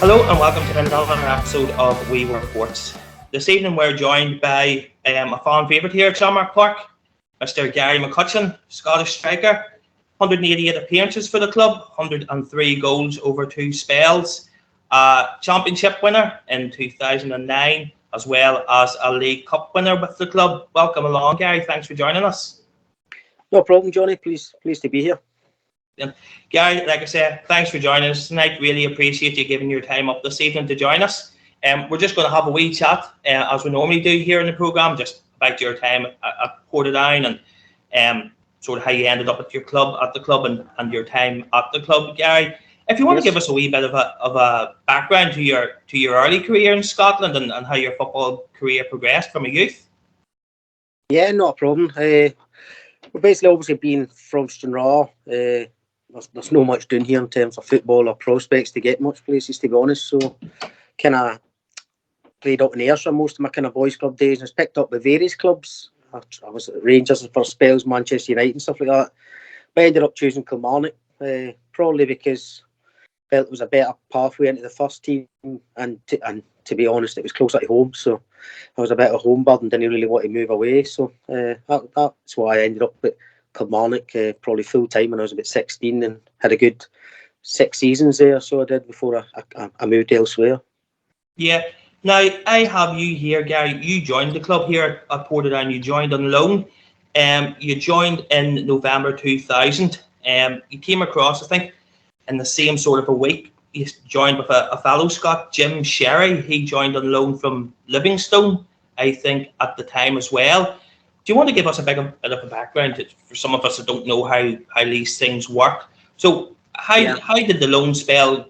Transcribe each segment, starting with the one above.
Hello and welcome to another episode of We Were Sports. This evening we're joined by a fan favourite here at Shamrock Park, Mr. Gary McCutcheon, Scottish striker, 188 appearances for the club, 103 goals over two spells, championship winner in 2009, as well as a League Cup winner with the club. Welcome along, Gary. Thanks for joining us. No problem, Johnny. Pleased to be here. And Gary, like I said, thanks for joining us tonight. Really appreciate you giving your time up this evening to join us. We're just going to have a wee chat, as we normally do here in the programme, just about your time at Portadown and sort of how you ended up at the club and your time at the club. Gary, if you want to give us a wee bit of a background to your early career in Scotland and how your football career progressed from a youth. Yeah, not a problem. We're basically obviously being from Stranraer. There's no much doing here in terms of football or prospects to get much places, to be honest. So kind of played up in Ayrshire most of my kind of boys club days, and was picked up by various clubs. I was at Rangers for spells, Manchester United and stuff like that. But I ended up choosing Kilmarnock, probably because I felt it was a better pathway into the first team, and to be honest, it was closer to home. So I was a bit of a home bird and didn't really want to move away. So that's why I ended up at Kilmarnock, probably full time when I was about 16, and had a good 6 seasons there. So I did before I moved elsewhere. Yeah. Now I have you here, Gary. You joined the club here at Portadown. You joined on loan. You joined in November 2000. You came across, I think, in the same sort of a week. You joined with a fellow Scot, Jim Sherry. He joined on loan from Livingstone, I think, at the time as well. Do you want to give us a bit of a background for some of us that don't know how these things work? So how did the loan spell?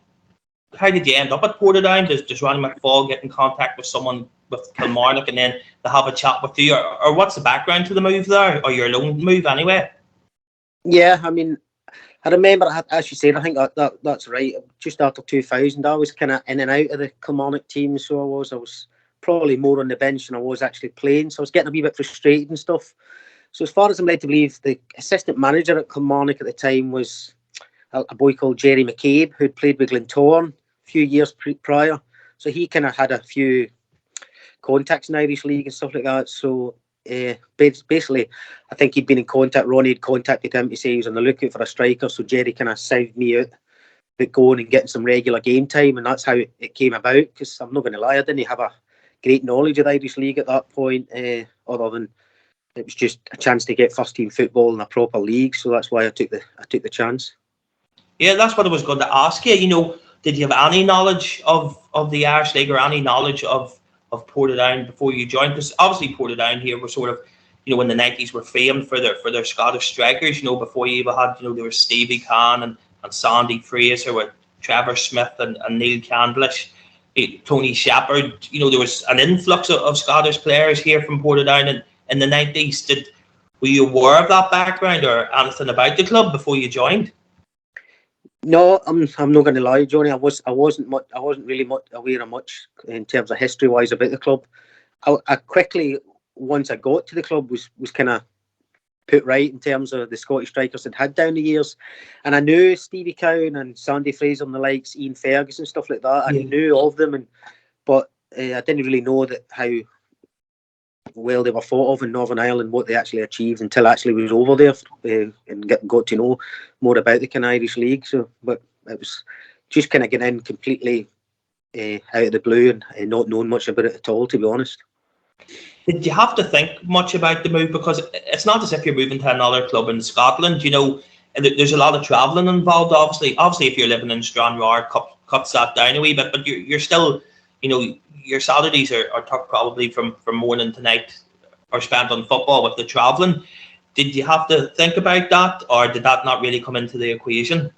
How did you end up at Portadown? Does Ronnie McFall get in contact with someone with Kilmarnock and then they have a chat with you? Or what's the background to the move there, or your loan move anyway? Yeah, I mean, I remember, as you said, I think that's right. Just after 2000, I was kind of in and out of the Kilmarnock team, so I was probably more on the bench than I was actually playing. So I was getting a wee bit frustrated and stuff. So as far as I'm led to believe, the assistant manager at Kilmarnock at the time was a boy called Gary McCutcheon, who'd played with Glentoran a few years prior. So he kind of had a few contacts in the Irish League and stuff like that. So basically, I think he'd been in contact. Ronnie had contacted him to say he was on the lookout for a striker. So Jerry kind of sounded me out about going and getting some regular game time, and that's how it came about. Because I'm not going to lie, I didn't have a great knowledge of the Irish League at that point, other than it was just a chance to get first team football in a proper league. So that's why I took the chance. Yeah, that's what I was going to ask you. You know, did you have any knowledge of the Irish League or any knowledge of Portadown before you joined? Because obviously Portadown here were sort of, you know, in the 90s were famed for their Scottish strikers. You know, before you even had, you know, there was Stevie Kahn and Sandy Fraser with Trevor Smith and Neil Candlish. Tony Shepherd, you know, there was an influx of Scottish players here from Portadown in the 90s. Were you aware of that background or anything about the club before you joined? No, I'm not going to lie, Johnny. I wasn't really much aware of much in terms of history wise about the club. I quickly, once I got to the club, was kind of put right in terms of the Scottish strikers I'd had down the years, and I knew Stevie Cowan and Sandy Fraser and the likes, Ian Ferguson, stuff like that. I knew of them, but I didn't really know that how well they were thought of in Northern Ireland, what they actually achieved until I actually was over there and got to know more about the kind of Irish League. So, but it was just kind of getting in completely out of the blue and not knowing much about it at all, to be honest. Did you have to think much about the move? Because it's not as if you're moving to another club in Scotland. You know, there's a lot of travelling involved. Obviously, if you're living in Stranraer, cuts that down a wee bit. But you're still, you know, your Saturdays are took probably from morning to night or spent on football with the travelling. Did you have to think about that, or did that not really come into the equation?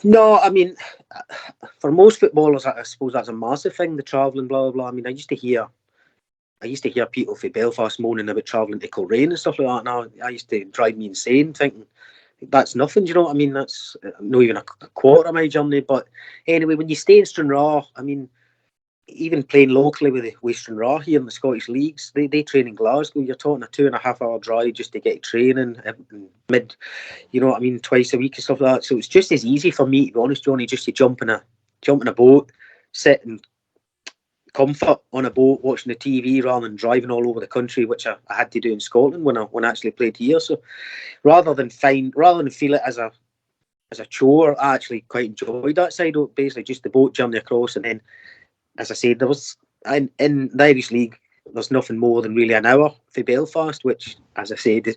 No, I mean, for most footballers, I suppose that's a massive thing, the travelling, blah, blah, blah. I mean, I used to hear people from Belfast moaning about travelling to Coleraine and stuff like that. Now, I used to drive me insane thinking that's nothing, you know what I mean? That's not even a quarter of my journey. But anyway, when you stay in Stranraer, I mean, even playing locally with Stranraer here in the Scottish leagues, they train in Glasgow. You're talking a 2.5 hour drive just to get training you know what I mean, twice a week and stuff like that. So it's just as easy for me, to be honest, Johnny, just to jump in a jump in a boat, sit in comfort on a boat, watching the TV rather than driving all over the country, which I had to do in Scotland when I actually played here. So rather than feel it as a chore, I actually quite enjoyed that side of it, basically just the boat journey across. And then, as I said, there was in the Irish League, there's nothing more than really an hour for Belfast, which, as I said,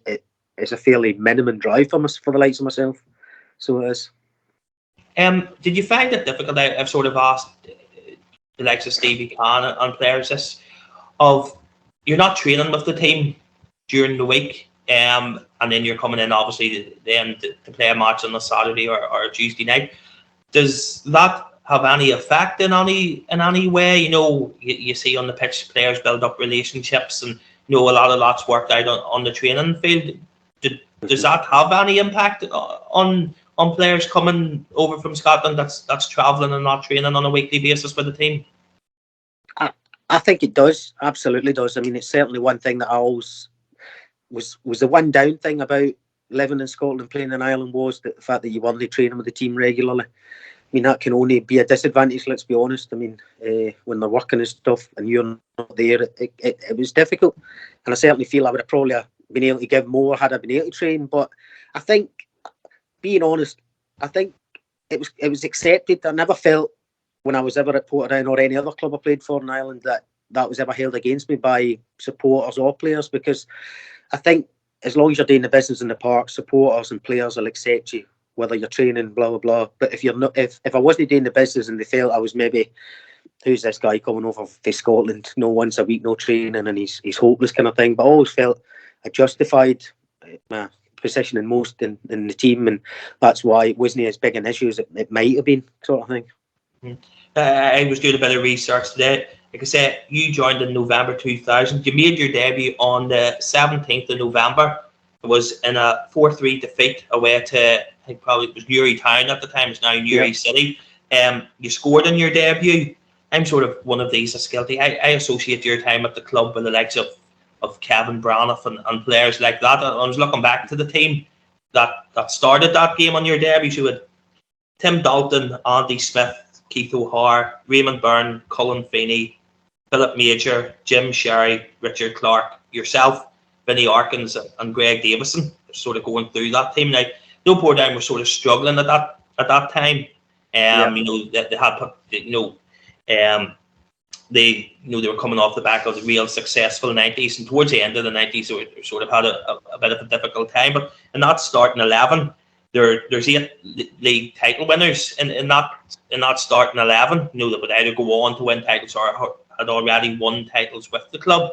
it's a fairly minimum drive for the likes of myself. So it is. Did you find it difficult? I've sort of asked the likes of Stevie Khan and players this, of you're not training with the team during the week, and then you're coming in obviously then to play a match on a Saturday or a Tuesday night. Does that have any effect in any way? You see on the pitch players build up relationships, and a lot of that's worked out on the training field. Does that have any impact on players coming over from Scotland that's travelling and not training on a weekly basis with the team? I think it does, absolutely does. I mean, it's certainly one thing that I always was the one down thing about living in Scotland, playing in Ireland, was the fact that you weren't training with the team regularly. I mean, that can only be a disadvantage, let's be honest. I mean, when they're working and stuff and you're not there, it was difficult. And I certainly feel I would have probably been able to give more had I been able to train. But I think, being honest, I think it was accepted. I never felt when I was ever at Portadown or any other club I played for in Ireland that was ever held against me by supporters or players, because I think as long as you're doing the business in the park, supporters and players will accept you, whether you're training, blah blah blah. But if you're not, if I wasn't doing the business and they felt I was maybe, who's this guy coming over from Scotland, no once a week, no training, and he's hopeless kind of thing. But I always felt I justified my position in the team, and that's why it wasn't as big an issue as it might have been, sort of thing. I was doing a bit of research today. Like I said, you joined in November 2000. You made your debut on the 17th of November. It was in a 4-3 defeat away to, I think probably it was Newrytown at the time. It's now Newry City. You scored in your debut. I'm sort of one of these that's guilty. I associate your time at the club with the likes of Kevin Braniff and players like that. I was looking back to the team that started that game on your debut. So with Tim Dalton, Andy Smith, Keith O'Hare, Raymond Byrne, Colin Feeney, Philip Major, Jim Sherry, Richard Clark, yourself, Vinnie Arkins, and Greg Davison, sort of going through that team. Now, Portadown were sort of struggling at that time. They had, they were coming off the back of the real successful 90s, and towards the end of the 90s, they sort of had a bit of a difficult time. But in that starting 11, there's 8 league title winners in that starting 11. That would either go on to win titles or had already won titles with the club.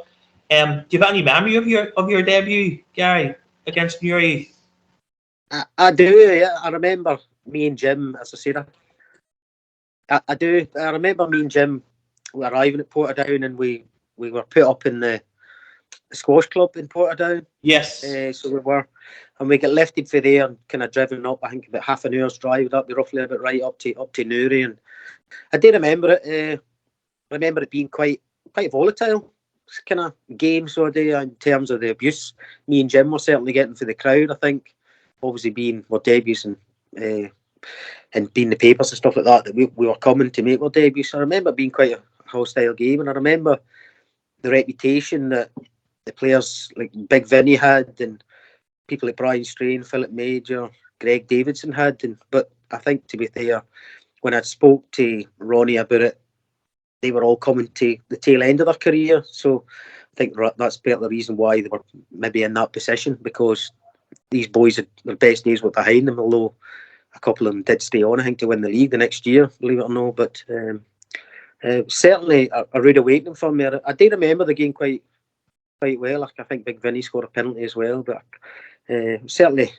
Do you have any memory of your debut, Gary, against Newry? I do. Yeah, I remember me and Jim. As I said, I do. I remember me and Jim arriving at Portadown, and we were put up in the squash club in Portadown. Yes. So we were, and we got lifted for there and kind of driven up. I think about half an hour's drive up, roughly about right up to Newry, and I do remember it. Remember it being quite volatile kind of game, so I do, in terms of the abuse me and Jim were certainly getting for the crowd. I think obviously being our debuts and being the papers and stuff like that we were coming to make our debuts. So I remember it being quite a hostile game, and I remember the reputation that the players like Big Vinny had, and people like Brian Strain, Philip Major, Greg Davidson had. But I think, to be fair, when I spoke to Ronnie about it, they were all coming to the tail end of their career. So I think that's part of the reason why they were maybe in that position, because these boys had their best days were behind them, although a couple of them did stay on, I think, to win the league the next year, believe it or not. But certainly a rude awakening for me. I do remember the game quite well. I think Big Vinny scored a penalty as well, but certainly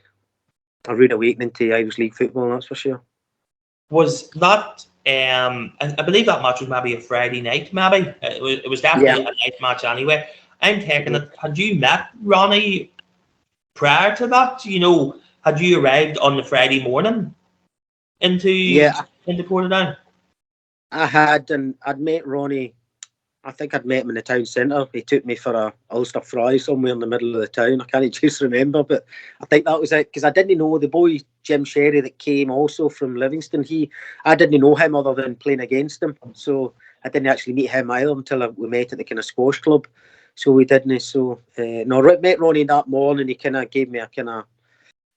a rude awakening to Irish League football, that's for sure. Was that, I believe that match was maybe a Friday night, maybe? It was definitely a night match anyway. I'm taking it, had you met Ronnie prior to that? Had you arrived on the Friday morning into Portadown? I had, and I'd met Ronnie. I think I'd met him in the town centre. He took me for a Ulster fry somewhere in the middle of the town. I can't just remember, but I think that was it, because I didn't know the boy Jim Sherry that came also from Livingston. I didn't know him other than playing against him, so I didn't actually meet him either until we met at the kind of squash club. So we didn't. So met Ronnie that morning. He kind of gave me a kind of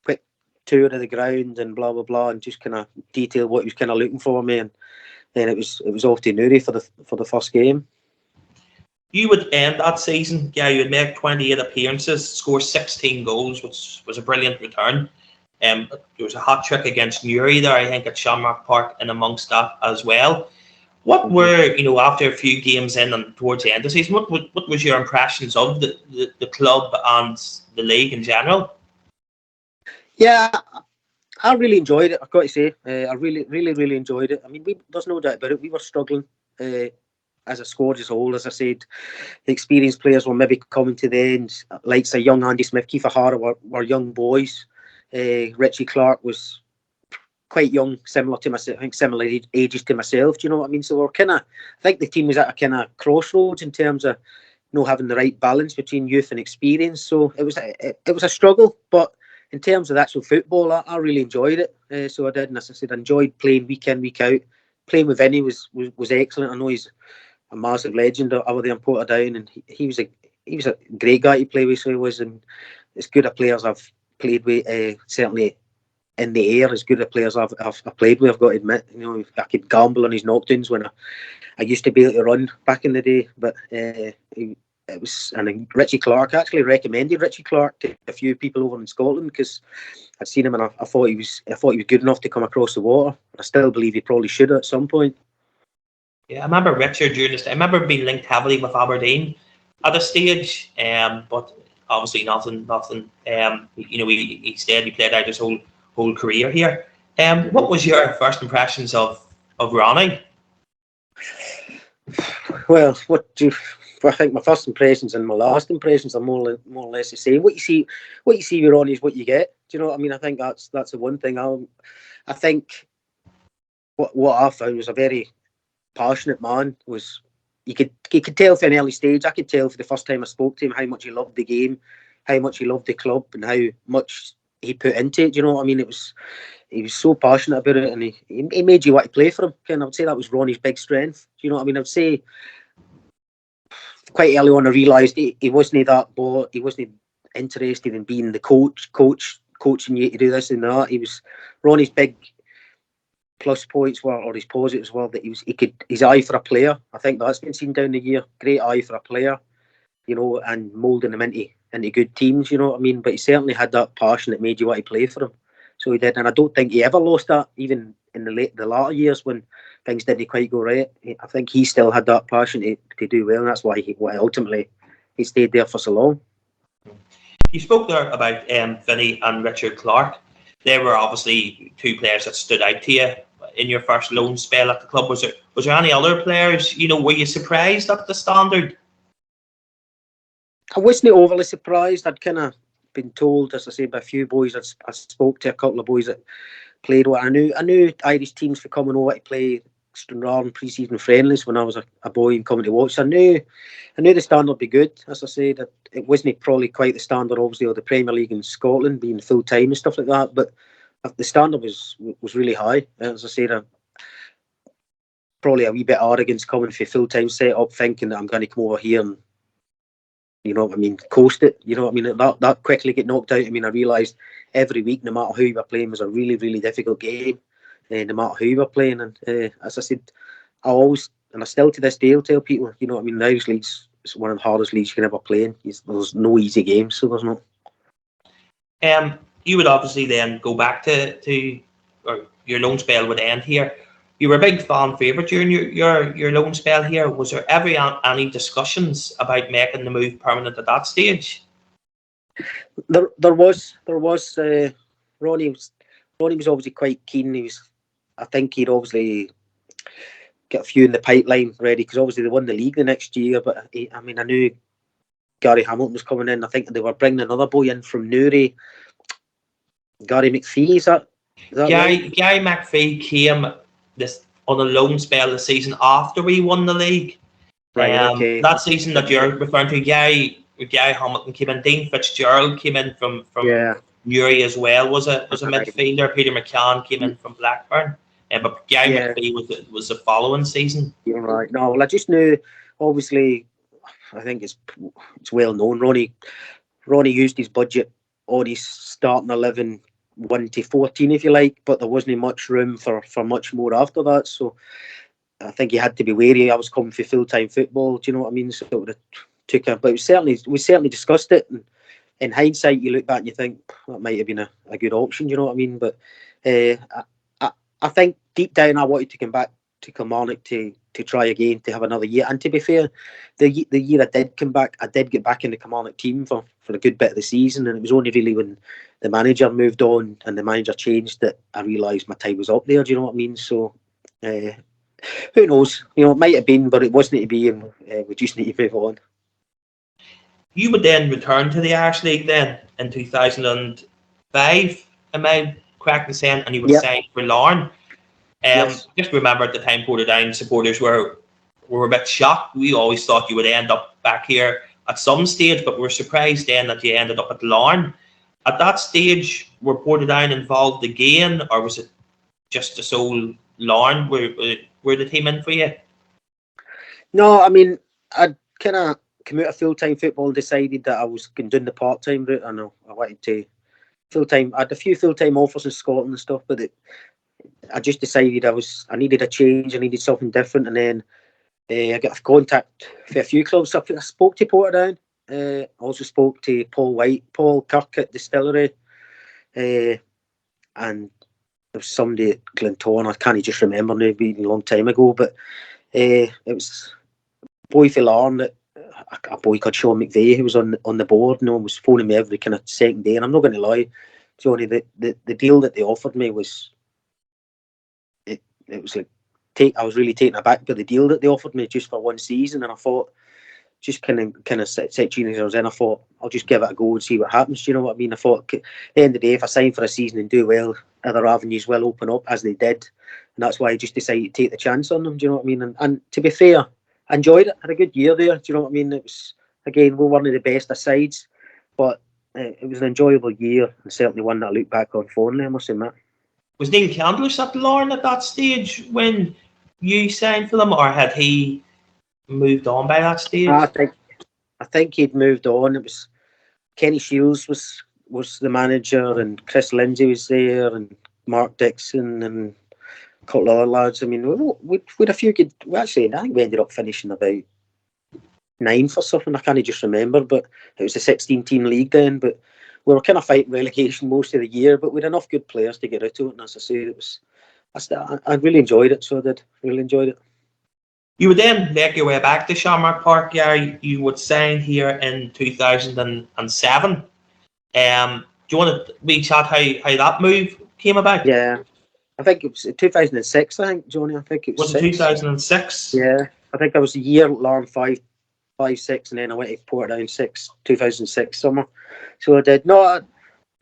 quick tour of the ground and blah blah blah, and just kind of detailed what he was kind of looking for me, and then it was off to Newry for the first game. You would end that season, yeah, you would make 28 appearances, score 16 goals, which was a brilliant return. There was a hat-trick against Newry there, I think, at Shamrock Park and amongst that as well. What were, after a few games in and towards the end of the season, what was your impressions of the club and the league in general? Yeah, I really enjoyed it, I've got to say. I really enjoyed it. I mean, there's no doubt about it. We were struggling as a squad as a whole. As I said, the experienced players were maybe coming to the end, like say young Andy Smith, Kiefer Hara were young boys. Richie Clark was quite young, similar to myself. I think similar ages to myself. Do you know what I mean? So we're I think the team was at a kind of crossroads in terms of having the right balance between youth and experience. So it was a struggle, but in terms of the actual football, I really enjoyed it. So I did, and as I said, I enjoyed playing week in, week out. Playing with Vinny was excellent. I know he's a massive legend over there in Portadown, and he was a great guy to play with. So he was, and as good a players I've played with, certainly in the air, as good a players I've played with. I've got to admit, I could gamble on his knockdowns when I used to be able to run back in the day. But it was, and Richie Clark, I actually recommended Richie Clark to a few people over in Scotland because I'd seen him and I thought he was good enough to come across the water. I still believe he probably should at some point. Yeah, I remember Richard during this. I remember being linked heavily with Aberdeen at a stage, but obviously nothing. He stayed. He played out his whole career here. What was your first impressions of Ronnie? Well, I think my first impressions and my last impressions are more or less the same. What you see with Ronnie is what you get. Do you know what I mean? I think that's the one thing. I think what I found was a very passionate man. Was you could tell from an early stage. I could tell for the first time I spoke to him how much he loved the game, how much he loved the club, and how much he put into it. Do you know what I mean? He was so passionate about it, and he made you want to play for him. And I would say that was Ronnie's big strength. Do you know what I mean? I would say quite early on I realised he wasn't that bored. He wasn't interested in being the coaching you to do this and that. He was Ronnie's big plus points were, or his positives were, that his eye for a player. I think that's been seen down the year. Great eye for a player, and moulding them into good teams. You know what I mean? But he certainly had that passion that made you want to play for him. So he did, and I don't think he ever lost that, even in the latter years when things didn't quite go right. I think he still had that passion to do well, and that's why ultimately he stayed there for so long. You spoke there about Vinny and Richard Clark. They were obviously two players that stood out to you in your first loan spell at the club. Was there any other players? Were you surprised at the standard? I wasn't overly surprised. I'd kind of been told, as I say, by a few boys. I spoke to a couple of boys that played what I knew Irish teams were coming over to play Stranraer pre-season friendlies when I was a boy and coming to watch. So I knew the standard would be good. As I said, it wasn't probably quite the standard, obviously, of the Premier League in Scotland being full time and stuff like that. But the standard was really high. As I said, probably a wee bit arrogance coming for full time set up, thinking that I'm going to come over here and, you know what I mean, coast it. You know what I mean? That quickly get knocked out. I mean, I realised every week, no matter who you were playing, was a really, really difficult game. No matter who you were playing. And as I said, I always, and I still to this day, will tell people, you know what I mean, the Irish League's one of the hardest leagues you can ever play in. There's no easy games, so there's no. You would obviously then go back to or your loan spell would end here. You were a big fan favourite during your loan spell here. Was there ever any discussions about making the move permanent at that stage? There was. Ronnie was obviously quite keen. I think he'd obviously get a few in the pipeline ready, because obviously they won the league the next year. But I knew Gary Hamilton was coming in. I think they were bringing another boy in from Newry, Gary McPhee. Is that right? Gary McPhee came on a loan spell the season after we won the league. Right, okay. That season that you're referring to, Gary Hamilton came in. Dean Fitzgerald came in from Yeah, Newry as well. Was a right. midfielder. Peter McCann came in from Blackburn. But Gary Yeah, McPhee was the following season. you're right. No, well, I just knew. Obviously, I think it's well known. Ronnie used his budget on his starting 11, 1 to 14, if you like, but there wasn't much room for much more after that. So I think he had to be wary. I was coming for full-time football. Do you know what I mean? So it would have took a, but we certainly discussed it. And in hindsight, you look back and you think that might have been a good option. Do you know what I mean? But I think deep down I wanted to come back to Kilmarnock to try again, to have another year. And to be fair, the year I did come back, I did get back in the Kilmarnock team for a good bit of the season, and it was only really when the manager moved on and the manager changed that I realised my time was up there. Do you know what I mean? So who knows? You know, it might have been, but it wasn't to be, and we just need to move on. You would then return to the Irish League then in 2005, am I correct in saying, and you would Yep. sign for Larne. Yes. Just remember at the time, Portadown supporters were a bit shocked. We always thought you would end up back here at some stage, but we were surprised then that you ended up at Larne. At that stage, were Portadown involved again, or was it just the sole Larne were the team in for you? No, I mean, I kind of came out of full-time football and decided that I was going down the part-time route. I know I wanted to full-time. I had a few full-time offers in Scotland and stuff, but I just decided I needed a change. I needed something different, and then I got a contact for a few clubs. I spoke to Portadown. I also spoke to Paul Kirk at Distillery, and there was somebody at Glentoran. I can't just remember now, being a long time ago, but it was a boy for Larne, that a boy called Sean McVeigh, who was on the board, and was phoning me every kind of second day. And I'm not going to lie, Johnny, the deal that they offered me was, it was like, I was really taken aback by the deal that they offered me just for one season, and I thought, just kind of set teenagers in, I thought I'll just give it a go and see what happens. Do you know what I mean? I thought at the end of the day, if I sign for a season and do well, other avenues will open up, as they did, and that's why I just decided to take the chance on them. Do you know what I mean? And to be fair, I enjoyed it. I had a good year there. Do you know what I mean? It was, again, we're one of the best sides, but it was an enjoyable year, and certainly one that I look back on fondly, I must admit. Was Neil Candless at Larne at that stage when you signed for them, or had he moved on by that stage? I think he'd moved on. It was Kenny Shields was the manager, and Chris Lindsay was there, and Mark Dixon, and a couple of other lads. I mean, we had a few good. Well, actually, I think we ended up finishing about 9th or something. I can't just remember, but it was a 16-team league then. But we were kind of fighting relegation most of the year, but we had enough good players to get out of it. And as I say, it was. I really enjoyed it, so I did. Really enjoyed it. You would then make your way back to Shamrock Park, Gary. You would sign here in 2007. Do you want to re-chat how that move came about? Yeah, I think it was 2006. I think, Johnny. I think it was. Was it 2006? Yeah, I think I was a year at Larne 5, 6, and then I went to Portadown 2006 summer. So I did. No, I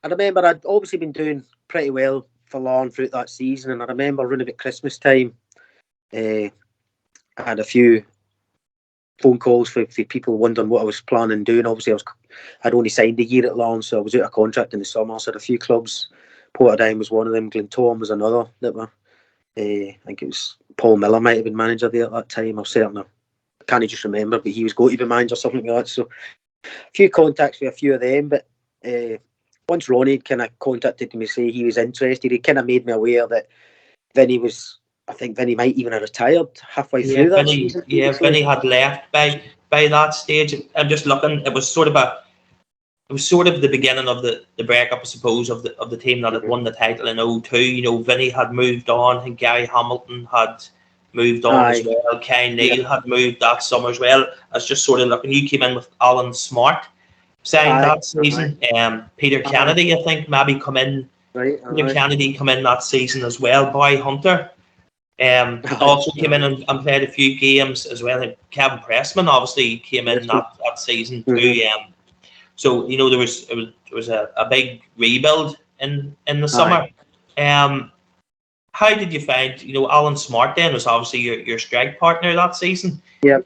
remember I'd obviously been doing pretty well for Larne throughout that season, and I remember around about Christmas time, I had a few phone calls for people wondering what I was planning on doing. Obviously, I'd only signed a year at Larne, so I was out of contract in the summer. So I had a few clubs. Portadown was one of them. Glentoran was another. That were, I think it was Paul Miller might have been manager there at that time. I can't just remember, but he was going to be manager, something like that. So a few contacts with a few of them, but once Ronnie kind of contacted me to say he was interested, he kind of made me aware that Vinny might even have retired halfway through that season. Yeah, Vinny had left by that stage. I'm just looking. It was sort of the beginning of the breakup, I suppose, of the team that had won the title in 2002. You know, Vinny had moved on, and Gary Hamilton had moved on as well. Kyle Neal had moved that summer as well. I was just sort of looking. You came in with Alan Smart signed that season. Peter Kennedy, I think, maybe come in. Peter Kennedy come in that season as well. Boy Hunter also came in and played a few games as well. And Kevin Pressman obviously came in that season too. So you know there was a big rebuild in the summer. How did you find, Alan Smart then was obviously your strike partner that season. Yeah.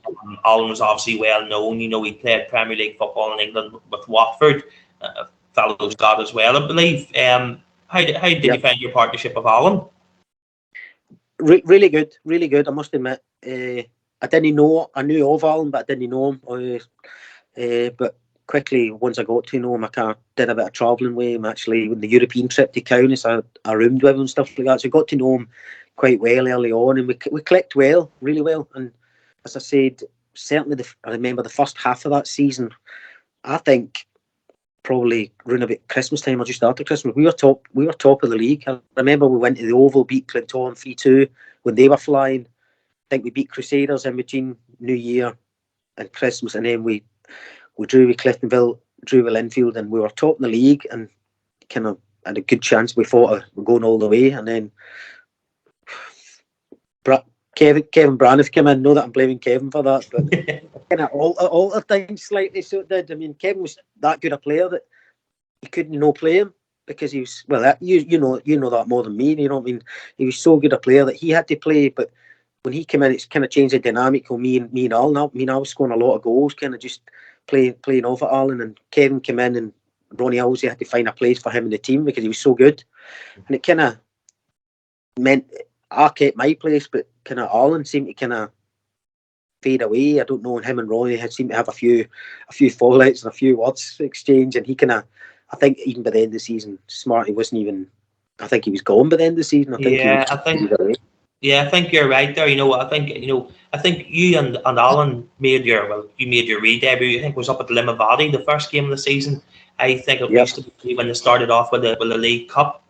Alan was obviously well known. He played Premier League football in England with Watford, fellow Scot as well, I believe. How did you find your partnership with Alan? Really good, really good. I must admit, I knew of Alan, but I didn't know him. But quickly, once I got to know him, I kind of did a bit of travelling with him. Actually, when the European trip to Kaunas, I roomed with him and stuff like that. So I got to know him quite well early on, and we clicked well, really well. And as I said, certainly I remember the first half of that season. I think probably around about Christmas time or just after Christmas, we were top of the league. I remember we went to the Oval, beat Clinton 3-2 when they were flying. I think we beat Crusaders in between New Year and Christmas, and then we drew with Cliftonville, drew with Linfield, and we were top in the league and kind of had a good chance. We thought of going all the way, and then Kevin Braniff came in. Know that I'm blaming Kevin for that, but kind of altered things slightly. So it did. I mean, Kevin was that good a player that you couldn't play him because he was you know that more than me. You know what I mean? He was so good a player that he had to play, but when he came in, it's kind of changed the dynamic of me and Alan. I was scoring a lot of goals, kind of just playing off at Alan, and Kevin came in, and Ronnie Halsey had to find a place for him in the team because he was so good, and it kind of meant I kept my place, but kind of Alan seemed to kind of fade away. I don't know, and him and Ronnie had seemed to have a few fallouts and a few words exchange, and he kind of, I think even by the end of the season, Smarty wasn't even. I think he was gone by the end of the season. I think you're right there. I think you and Alan made your re-debut. I think it was up at Limavady, the first game of the season. I think it used to be when they started off with the League Cup.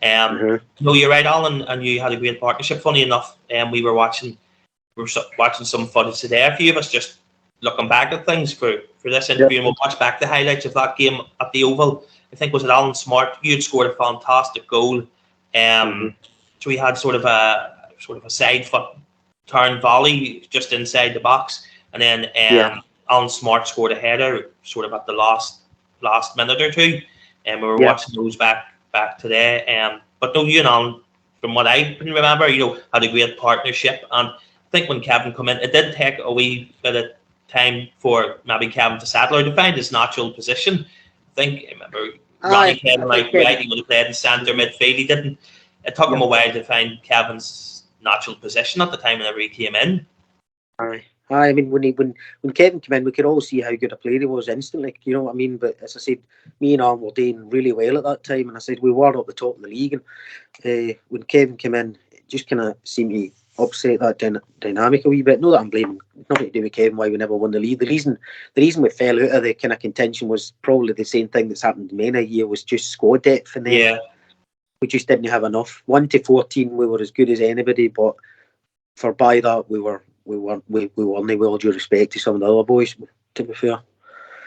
No, you're right. Alan and you had a great partnership. Funny enough, we were watching some footage today. A few of us just looking back at things for this interview, and we'll watch back the highlights of that game at the Oval. I think was it Alan Smart? You had scored a fantastic goal. So we had sort of a side foot turn volley just inside the box, and then Alan Smart scored a header sort of at the last minute or two, and we were watching those back today. But no, you and Alan, from what I can remember, had a great partnership. And I think when Kevin come in, it did take a wee bit of time for maybe Kevin to settle or to find his natural position. I remember Ronnie Kevin he would have played in centre midfield. He didn't. It took him a while to find Kevin's natural position at the time whenever he came in. I mean, when Kevin came in, we could all see how good a player he was instantly. You know what I mean? But as I said, me and Alan were doing really well at that time, and I said we were up the top of the league. And when Kevin came in, it just kind of seemed to upset that dynamic a wee bit. Not that I'm blaming, nothing to do with Kevin why we never won the league. The reason we fell out of the kind of contention was probably the same thing that's happened many a year, was just squad depth, and then we just didn't have enough. 1 to 14, we were as good as anybody, but for by that we weren't with all due respect to some of the other boys, to be fair.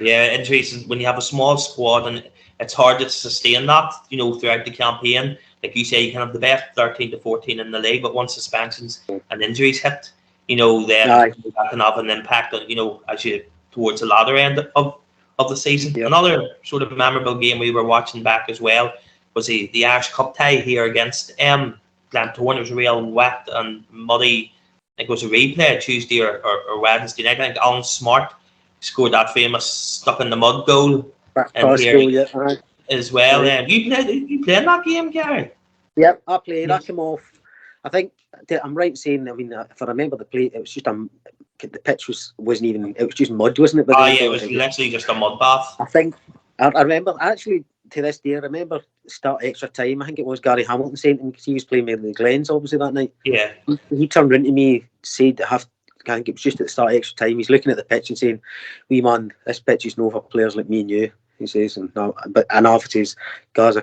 Yeah, interesting when you have a small squad and it's hard to sustain that, throughout the campaign. Like you say, you can have the best 13 to 14 in the league, but once suspensions and injuries hit, then that can have an impact on, as you towards the latter end of the season. Yep. Another sort of memorable game we were watching back as well was the Irish Cup tie here against Glentoran. It was real wet and muddy. I think it was a replay Tuesday or Wednesday night. I think Alan Smart scored that famous stuck in the mud goal as well. You played in that game, Gary? Yep, I played. I came off. I think I'm right in saying. I mean, if I remember the play, it was just the pitch wasn't even. It was just mud, wasn't it? But it was literally just a mud bath. I think I remember actually to this day. I remember start extra time. I think it was Gary Hamilton saying, because he was playing with the Glens obviously that night. Yeah. He turned around to me, said, I think it was just at the start of extra time. He's looking at the pitch and saying, "Wee man, this pitch is no for players like me and you." He says, and obviously, guys, I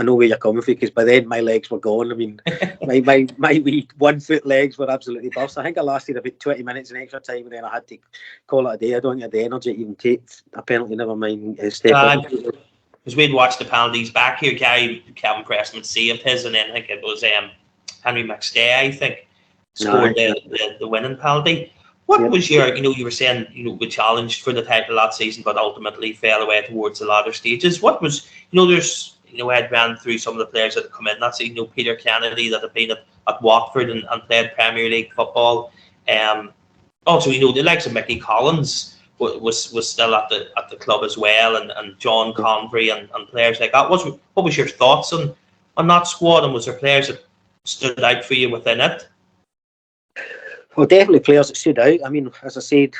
know where you're coming from, because by then my legs were gone. I mean, my wee 1 foot legs were absolutely burst. I think I lasted about 20 minutes in extra time, and then I had to call it a day. I don't get the energy to even take a penalty, never mind step up. Because we'd watched the penalties back here, Kevin Pressman saved his, and then I think it was Henry McStay, I think, scored the winning penalty. What was your, you were saying, we challenged for the title last season, but ultimately fell away towards the latter stages. What was, there's I'd ran through some of the players that had come in that season. Peter Kennedy that had been at Watford and played Premier League football. Also, the likes of Mickey Collins was still at the club as well, and John Convery and players like that. What was your thoughts on that squad, and was there players that stood out for you within it? Well, definitely players that stood out. I mean, as I said,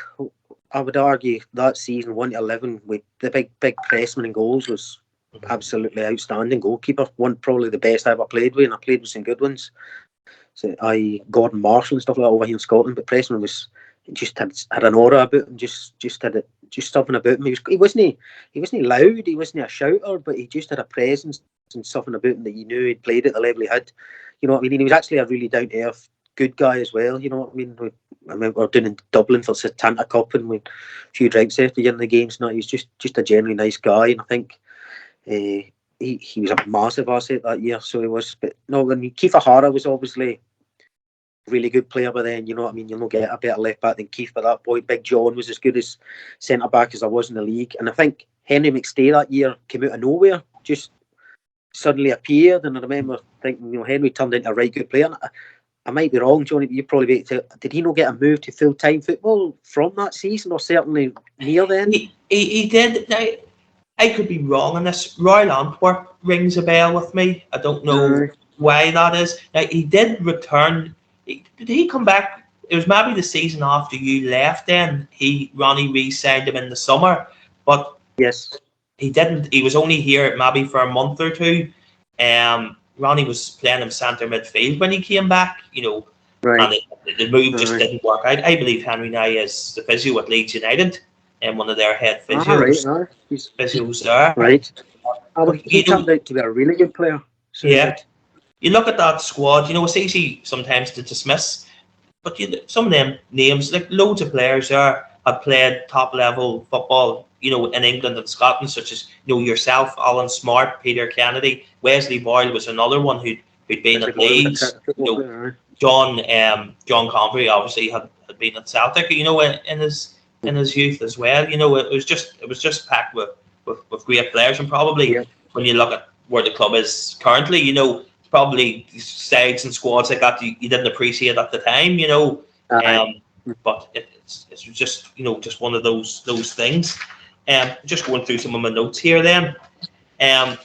I would argue that season 1-11 with the big pressman and goals was absolutely outstanding. Goalkeeper, one probably the best I ever played with, and I played with some good ones. So Gordon Marshall and stuff like that over here in Scotland, but Pressman just had an aura about him, just had something about him. He wasn't loud, he wasn't a shouter, but he just had a presence and something about him that you knew he'd played at the level he had. You know what I mean? He was actually a really down to earth good guy as well. You know what I mean? I remember we were doing in Dublin for Satanta Cup, and we a few drinks after the end of the games. No, he was just a generally nice guy, and I think he was a massive asset that year. So he was. But no, when Kiefer Hara was obviously a really good player by then. You know what I mean? You'll not get a better left back than Keith by that point. Big John was as good as centre back as I was in the league, and I think Henry McStay that year came out of nowhere, just suddenly appeared, and I remember thinking, Henry turned into a right good player. And I might be wrong, Johnny, but you probably be able to. Did he not get a move to full-time football from that season, or certainly near then? He did. I could be wrong on this. Royal Antwerp rings a bell with me. I don't know why that is. Now, he did return. Did he come back? It was maybe the season after you left then. Ronnie re-signed him in the summer. But yes, he didn't. He was only here maybe for a month or two. Ronnie was playing him centre midfield when he came back, right. and the move just didn't work out. I believe Henry now is the physio at Leeds United, and one of their head physios. Physios there. Right. He turned out to be a really good player. So yeah. You look at that squad, it's easy sometimes to dismiss, but some of them names, like loads of players there, have played top level football, in England and Scotland, such as yourself, Alan Smart, Peter Kennedy, Wesley Boyle was another one who'd been at Leeds. John Convery obviously had been at Celtic, in his youth as well. It was just packed with great players, and probably when you look at where the club is currently, probably sides and squads like that you didn't appreciate at the time, but it's just just one of those things. Just going through some of my notes here. Then, I'm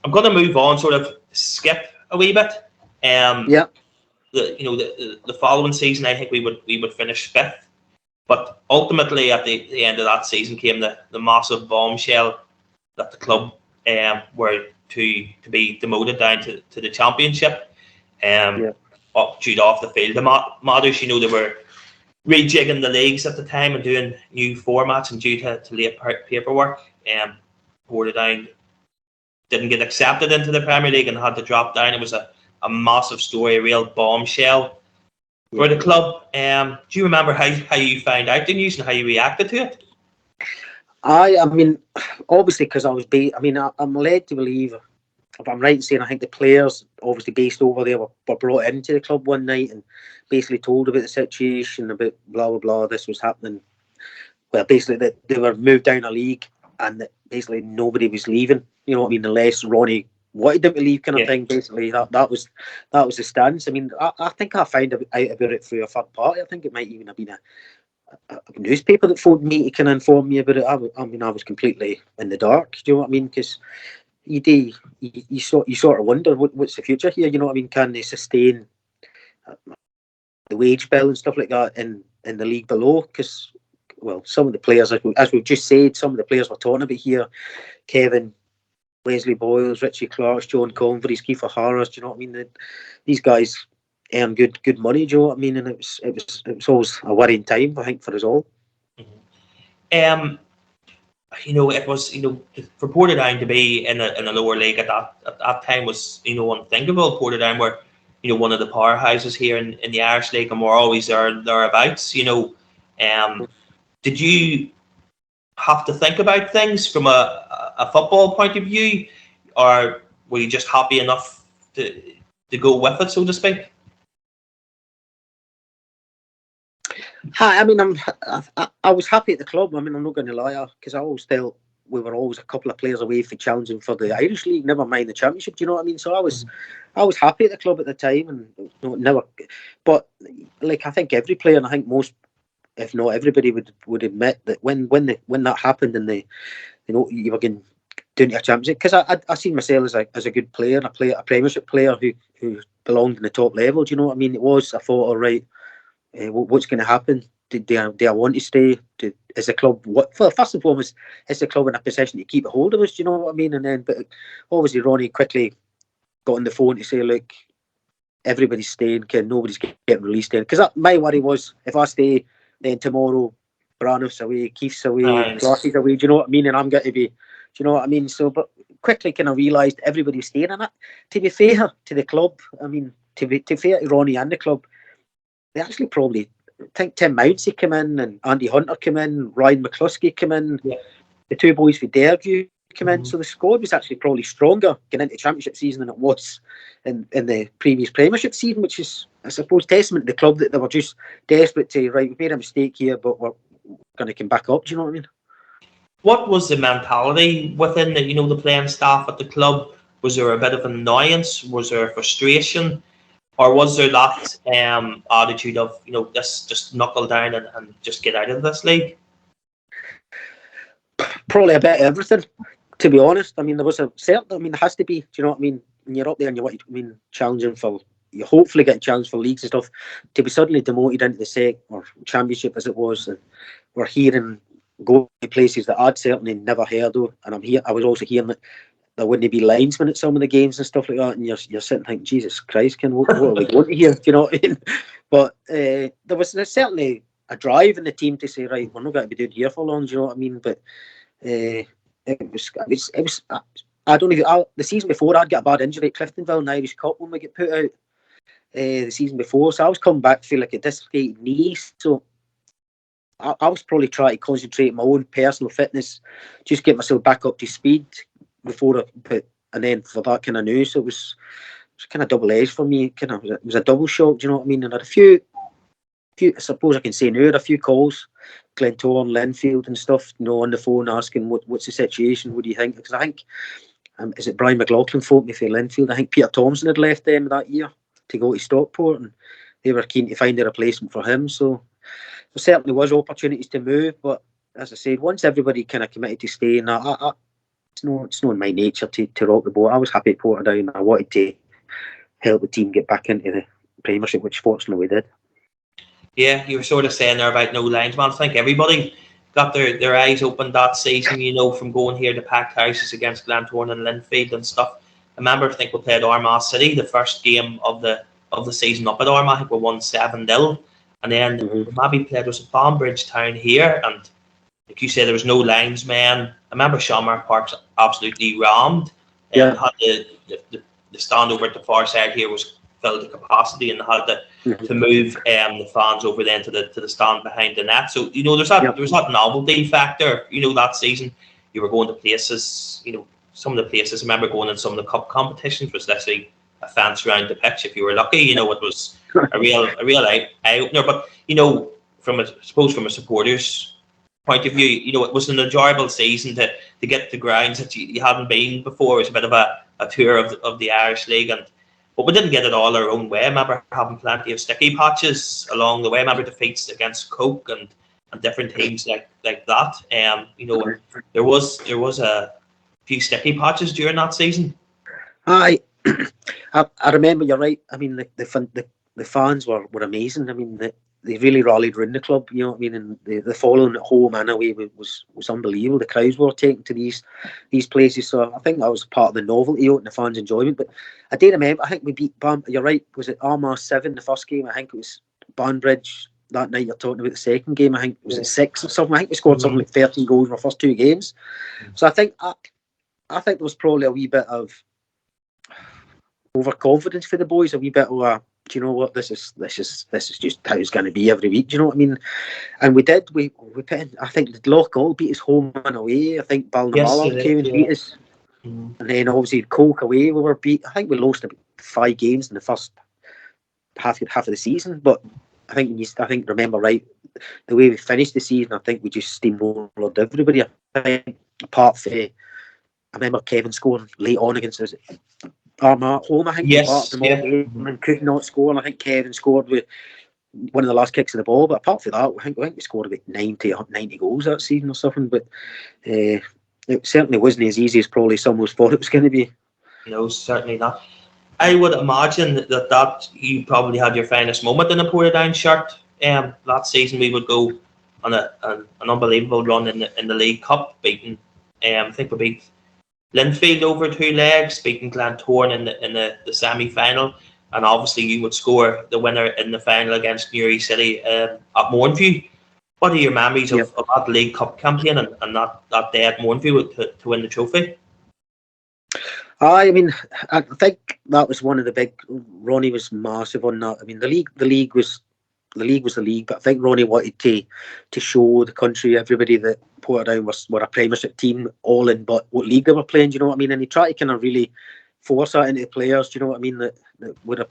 going to move on, sort of skip a wee bit. The following season, I think we would finish fifth, but ultimately at the end of that season came the massive bombshell that the club were to be demoted down to the championship. Due off the field matters, they were rejigging the leagues at the time and doing new formats, and due to late paperwork, Portadown didn't get accepted into the Premier League and had to drop down. It was a massive story, a real bombshell for the club. Do you remember how you found out the news and how you reacted to it? I mean, obviously, because I was I'm led to believe, if I'm right in saying, I think the players, obviously based over there, were brought into the club one night and basically told about the situation, about blah, blah, blah, this was happening. Well, basically, that they were moved down a league and that basically nobody was leaving, you know what I mean, unless Ronnie wanted them to leave, kind of thing. Basically, that was the stance. I mean, I think I found out about it through a third party. I think it might even have been a newspaper that phoned me to kind of inform me about it. I was completely in the dark. Do you know what I mean? Because you sort of wonder what's the future here. You know what I mean? Can they sustain the wage bill and stuff like that in the league below? Because, well, some of the players, as we've just said, some of the players we're talking about here, Kevin, Wesley Boyles, Richie Clarks, John Convery's, Kiefer Harris. Do you know what I mean? These guys earn good money. Do you know what I mean? And it was always a worrying time, I think, for us all. It was for Portadown to be in a lower league at that time was unthinkable. Portadown were one of the powerhouses here in the Irish League, and we're always thereabouts. Did you have to think about things from a football point of view, or were you just happy enough to go with it, so to speak? I mean, I was happy at the club. I mean, I'm not going to lie, because I always felt we were always a couple of players away from challenging for the Irish League, never mind the Championship. Do you know what I mean? So I was happy at the club at the time, and never. But like, I think every player, and I think most, if not everybody, would admit that when that happened, and you were getting down to a Championship, because I seen myself as a good player, a Premiership player who belonged in the top level. Do you know what I mean? I thought, all right, what's going to happen? Do I want to stay? Is the club first and foremost? Is the club in a position to keep a hold of us? Do you know what I mean? And then, but obviously, Ronnie quickly got on the phone to say, look, everybody's staying, nobody's getting released. Because my worry was, if I stay, then tomorrow, Branoff's away, Keith's away, Clarkie's away. Do you know what I mean? And I'm going to be, do you know what I mean? So, but quickly kind of realised everybody was staying in it. To be fair to the club, I mean, to be fair to Ronnie and the club, they actually probably, I think Tim Mounsey came in and Andy Hunter came in, Ryan McCluskey came in, the two boys for Derview came in. So the squad was actually probably stronger getting into Championship season than it was in the previous Premiership season, which is, I suppose, testament to the club that they were just desperate to, right, we made a mistake here, but we're going to come back up. Do you know what I mean? What was the mentality within the playing staff at the club? Was there a bit of annoyance? Was there frustration? Or was there that attitude of, this just knuckle down and just get out of this league? Probably a bit of everything, to be honest. I mean, there was a certain, I mean, there has to be, do you know what I mean? When you're up there and you challenging for, you hopefully get challenged for leagues and stuff, to be suddenly demoted into the or Championship as it was, and we're hearing, going to places that I'd certainly never heard of, and I was also hearing that there wouldn't be linesmen at some of the games and stuff like that, and you're sitting thinking, Jesus Christ, what are we going to hear? Do you know what I mean? But there's certainly a drive in the team to say, right, we're not going to be doing here for long. Do you know what I mean? But it was. I don't know. The season before, I'd get a bad injury at Cliftonville in the Irish Cup when we get put out. The season before, so I was coming back feeling like a dislocated knee. So I was probably trying to concentrate on my own personal fitness, just get myself back up to speed before and then for that kind of news, so it was kind of double edged for me. It was a double shock. Do you know what I mean? And I had a few. I suppose I can say now, a few calls, Glentoran, Linfield, and stuff. On the phone asking what's the situation? What do you think? Because I think is it Brian McLaughlin phoned me for Linfield? I think Peter Thompson had left them that year to go to Stockport, and they were keen to find a replacement for him. So there certainly was opportunities to move, but as I said, once everybody kind of committed to staying, it's not in my nature to rock the boat. I was happy at Portadown. I wanted to help the team get back into the Premiership, which fortunately we did. Yeah, you were sort of saying there about no linesman. I think everybody got their eyes opened that season, from going here to packed houses against Glentoran and Linfield and stuff. I remember, I think we played Armagh City, the first game of the season up at Armagh. I think we won 7-0. And then we maybe played was Banbridge Town here, and like you said, there was no linesmen. I remember Shamrock Park's absolutely rammed. And had the stand over at the far side here was filled to capacity, and had to move the fans over then to the stand behind the net. So there was that novelty factor. That season you were going to places. Some of the places. I remember going in some of the cup competitions was literally a fence around the pitch if you were lucky. It was a real eye opener. But from a supporter's point of view, it was an enjoyable season to get the grounds that you hadn't been before. It was a bit of a tour of the Irish League, but we didn't get it all our own way. I remember having plenty of sticky patches along the way. I remember defeats against Coke and different teams like that. There was a few sticky patches during that season. I remember, you're right. I mean, the fans were amazing. I mean, they really rallied around the club. You know what I mean? And the following at home and away was unbelievable. The crowds were taken to these places. So I think that was part of the novelty and the fans' enjoyment. But I do remember, I think we beat you're right. Was it Armagh 7 the first game? I think it was Banbridge that night. You're talking about the second game. I think it was at 6 or something. I think we scored something like 13 goals in our first 2 games. So I think there was probably a wee bit of overconfidence for the boys, a wee bit of do you know what, this is just how it's going to be every week. Do you know what I mean? And we did. We put in, I think the Loch beat us home and away. I think Ballinamallard came and beat us. And then obviously Coke away we were beat. I think we lost about 5 games in the first half of the season. But I think remember right, the way we finished the season, I think we just steamrolled everybody. I think apart from, I remember Kevin scoring late on against us. Armagh at home, I think, we Yes, battered them all yeah. game and could not score. And I think Kevin scored with one of the last kicks of the ball. But apart from that, I think we scored about 90 goals that season or something. But it certainly wasn't as easy as probably some of us thought it was going to be. No, certainly not. I would imagine that you probably had your finest moment in a Portadown shirt. That season we would go on an unbelievable run in the League Cup, beating I think we beat Linfield over 2 legs, beating Glentoran in the semi-final, and obviously you would score the winner in the final against Newry City at Mornview. What are your memories of that League Cup campaign and that day at Mornview to win the trophy? I mean, I think that was one of the big. Ronnie was massive on that. I mean, the league was the league, but I think Ronnie wanted to show the country, everybody, that Portadown were a Premiership team, all in but what league they were playing. Do you know what I mean? And he tried to kind of really force that into the players. Do you know what I mean? That would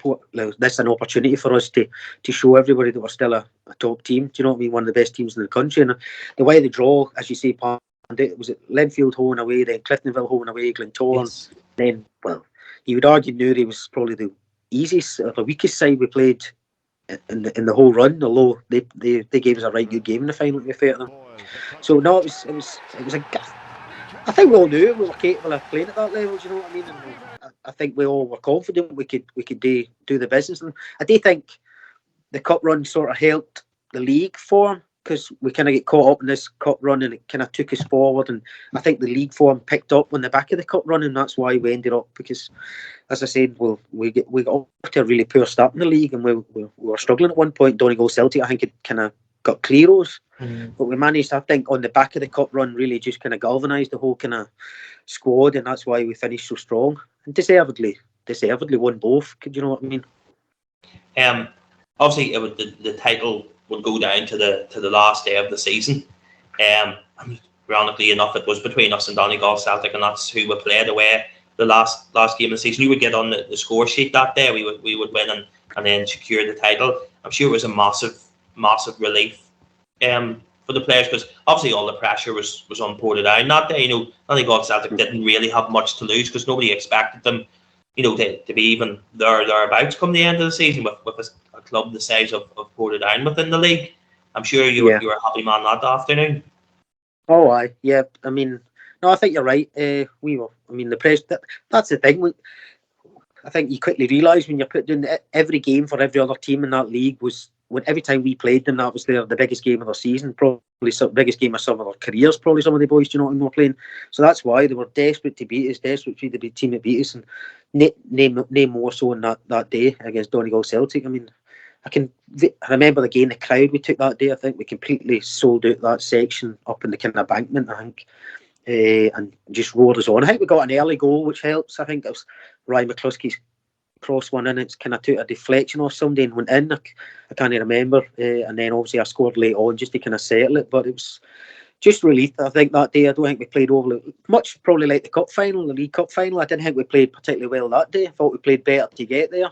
this is an opportunity for us to show everybody that we're still a top team. Do you know what I mean? One of the best teams in the country. And the way they draw, as you say, was it Linfield home and away, then Cliftonville home and away, Glentoran. Yes. Then, well, you would argue Newry was probably the easiest or the weakest side we played in the whole run, although they gave us a right good game in the final, to be fair to them. So no, it was I think we all knew we were capable of playing at that level. Do you know what I mean? And I think we all were confident we could do the business. And I do think the cup run sort of helped the league form, because we kind of get caught up in this cup run and it kind of took us forward. And I think the league form picked up on the back of the cup run, and that's why we ended up, because, as I said, we got off to a really poor start in the league, and we were struggling at one point. Donegal Celtic, I think, it kind of got clear us. But we managed, I think, on the back of the cup run, really just kind of galvanised the whole kind of squad, and that's why we finished so strong and deservedly won both. Do you know what I mean? Obviously, it would, the title would go down to the last day of the season. Ironically enough, it was between us and Donegal Celtic, and that's who we played away the last game of the season. You would get on the score sheet that day. We would win and then secure the title. I'm sure it was a massive relief for the players, because obviously all the pressure was on Portadown that day. Donegal Celtic didn't really have much to lose, because nobody expected them, to be even thereabouts come the end of the season with a club the size of Portadown within the league. I'm sure you were a happy man that afternoon. Oh, aye, yeah. I mean, no, I think you're right. We were. I mean, the press. That's the thing. I think you quickly realise when you're put in every game for every other team in that league was, when every time we played them, that was the biggest game of their season, probably the biggest game of some of their careers, probably some of the boys, do you know what I mean, were playing. So that's why they were desperate to beat us, desperate to be the team that beat us, and name more so on that day against Donegal Celtic. I mean, I remember the game, the crowd we took that day. I think we completely sold out that section up in the kind of embankment, I think, and just roared us on. I think we got an early goal, which helps. I think it was Ryan McCluskey's cross one in. It's kind of took a deflection off somebody and went in. I can't remember. And then obviously I scored late on just to kind of settle it. But it was just relief, I think, that day. I don't think we played over much, probably like the cup final, the League Cup final. I didn't think we played particularly well that day. I thought we played better to get there.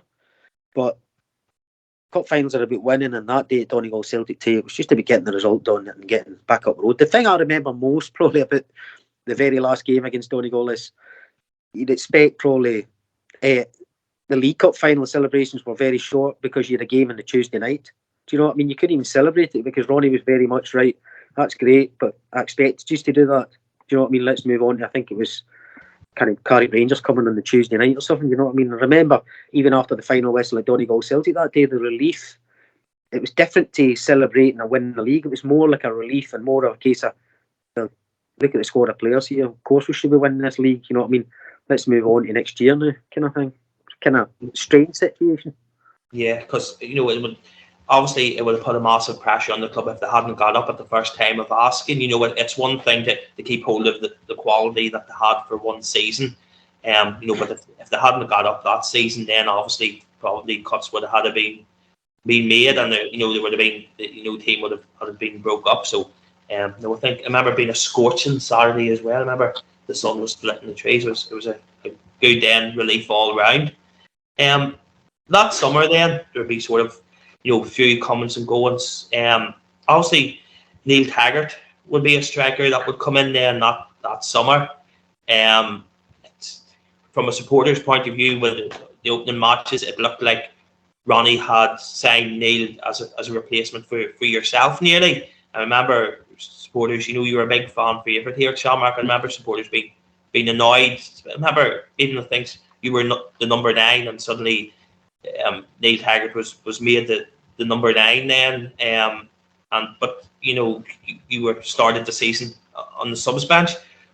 But cup finals are about winning, and that day at Donegal Celtic too, it was just about getting the result done and getting back up the road. The thing I remember most probably about the very last game against Donegal is you'd expect probably the League Cup final celebrations were very short, because you had a game on the Tuesday night. Do you know what I mean? You couldn't even celebrate it, because Ronnie was very much right. That's great, but I expect just to do that. Do you know what I mean? Let's move on. I think it was kind of Carrick Rangers coming on the Tuesday night or something. You know what I mean? I remember even after the final whistle at Donegal Celtic that day, the relief. It was different to celebrating a win in the league. It was more like a relief and more of a case of, look at the squad of players here. Of course we should be winning this league. You know what I mean? Let's move on to next year now, kind of thing. Kind of strange situation. Yeah, because it would obviously have put a massive pressure on the club if they hadn't got up at the first time of asking. It's one thing to keep hold of the quality that they had for one season, but if they hadn't got up that season, then obviously probably cuts would have had to been made, and there would have been team would have been broke up. So I remember being a scorching Saturday as well. I remember the sun was splitting the trees. It was a good relief all around. That summer then there would be sort of few comings and goings. Obviously Neil Taggart would be a striker that would come in there, and that that summer. From a supporter's point of view, with the opening matches, it looked like Ronnie had signed Neil as a replacement for yourself nearly. I remember supporters, you were a big fan favourite here at Shamrock. I remember supporters being annoyed. I remember even the things you were not the number 9, and suddenly Neil Taggart was made the number 9 then. But you were started the season on the subs bench.